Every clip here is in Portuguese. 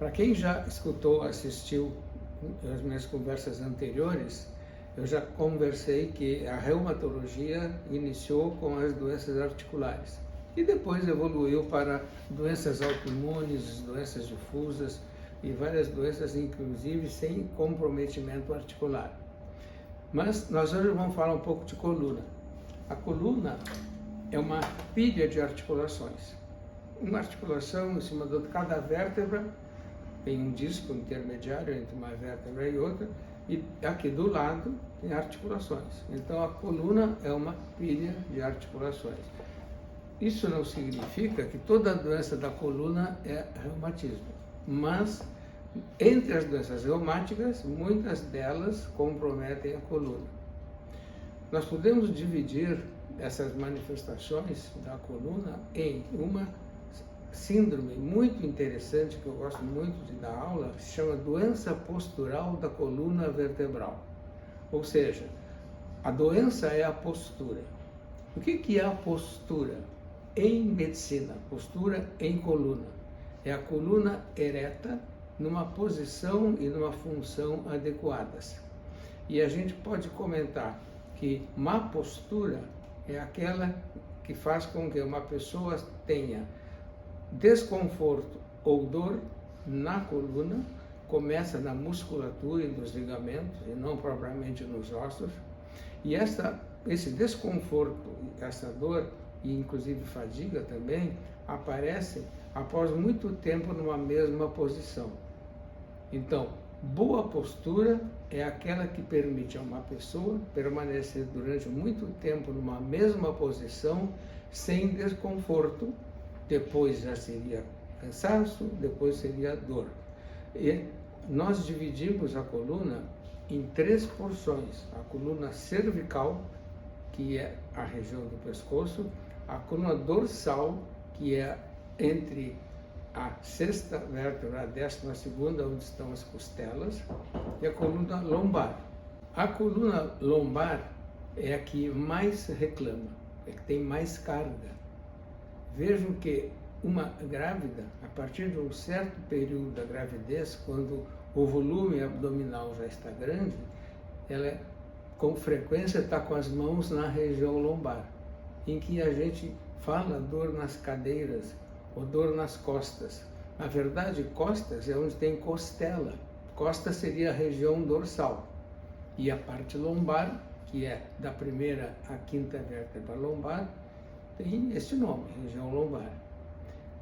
Para quem já escutou, assistiu as minhas conversas anteriores, eu já conversei que a reumatologia iniciou com as doenças articulares e depois evoluiu para doenças autoimunes, doenças difusas e várias doenças, inclusive sem comprometimento articular. Mas nós hoje vamos falar um pouco de coluna. A coluna é uma pilha de articulações. Uma articulação em cima de cada vértebra tem um disco intermediário entre uma vértebra e outra, e aqui do lado tem articulações. Então a coluna é uma pilha de articulações. Isso não significa que toda doença da coluna é reumatismo, mas entre as doenças reumáticas, muitas delas comprometem a coluna. Nós podemos dividir essas manifestações da coluna em uma síndrome muito interessante, que eu gosto muito de dar aula, que se chama doença postural da coluna vertebral. Ou seja, a doença é a postura. O que é a postura? Em medicina, postura em coluna. É a coluna ereta, numa posição e numa função adequadas. E a gente pode comentar que má postura é aquela que faz com que uma pessoa tenha desconforto ou dor na coluna, começa na musculatura e nos ligamentos e não propriamente nos ossos, e esse desconforto, essa dor e inclusive fadiga também aparece após muito tempo numa mesma posição. Então, boa postura é aquela que permite a uma pessoa permanecer durante muito tempo numa mesma posição sem desconforto. Depois já seria cansaço, depois seria dor. E nós dividimos a coluna em 3 porções. A coluna cervical, que é a região do pescoço, a coluna dorsal, que é entre a 6ª vértebra, a 12ª, onde estão as costelas, e a coluna lombar. A coluna lombar é a que mais reclama, é a que tem mais carga. Vejam que uma grávida, a partir de um certo período da gravidez, quando o volume abdominal já está grande, ela com frequência está com as mãos na região lombar, em que a gente fala dor nas cadeiras ou dor nas costas. Na verdade, costas é onde tem costela. Costa seria a região dorsal. E a parte lombar, que é da 1ª à 5ª vértebra lombar, tem este nome, região lombar.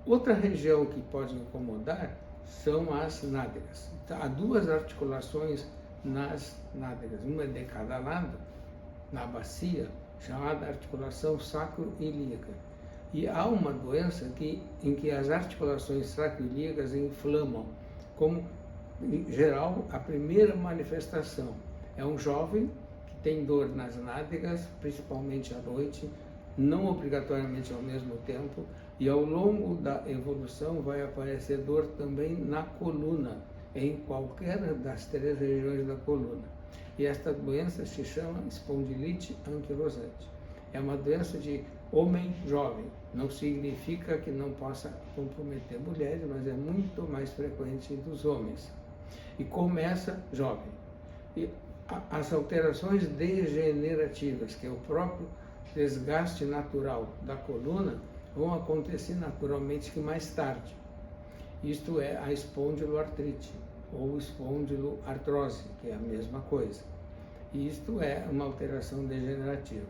Outra região que pode incomodar são as nádegas. Há 2 articulações nas nádegas, uma de cada lado, na bacia, chamada articulação sacroiliaca. E há uma doença em que as articulações sacroiliacas inflamam, como, em geral, a primeira manifestação. É um jovem que tem dor nas nádegas, principalmente à noite, não obrigatoriamente ao mesmo tempo, e ao longo da evolução vai aparecer dor também na coluna, em qualquer das 3 regiões da coluna. E esta doença se chama espondilite anquilosante. É uma doença de homem jovem, não significa que não possa comprometer mulheres, mas é muito mais frequente dos homens. E começa jovem. E as alterações degenerativas, que é o próprio desgaste natural da coluna, vão acontecer naturalmente que mais tarde. Isto é a espondiloartrite ou espondiloartrose, que é a mesma coisa. Isto é uma alteração degenerativa.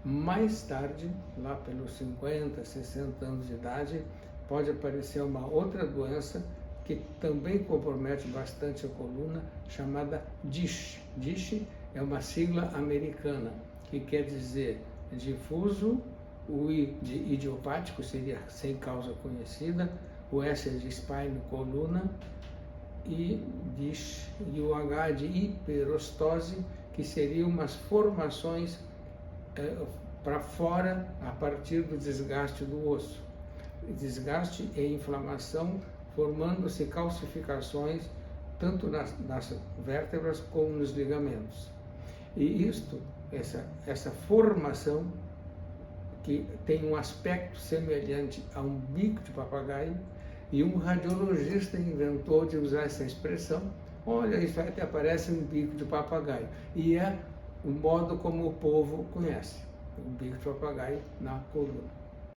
Mais tarde, lá pelos 50, 60 anos de idade, pode aparecer uma outra doença que também compromete bastante a coluna, chamada DISH. DISH é uma sigla americana, que quer dizer difuso, o I de idiopático seria sem causa conhecida, o S é de spine, coluna, e DISH, e o H de hiperostose, que seriam umas formações para fora a partir do desgaste do osso. Desgaste e inflamação, formando-se calcificações tanto nas vértebras como nos ligamentos. E essa formação, que tem um aspecto semelhante a um bico de papagaio, E um radiologista inventou de usar essa expressão. Olha, isso aí que aparece um bico de papagaio. E é o modo como o povo conhece, o bico de papagaio na coluna.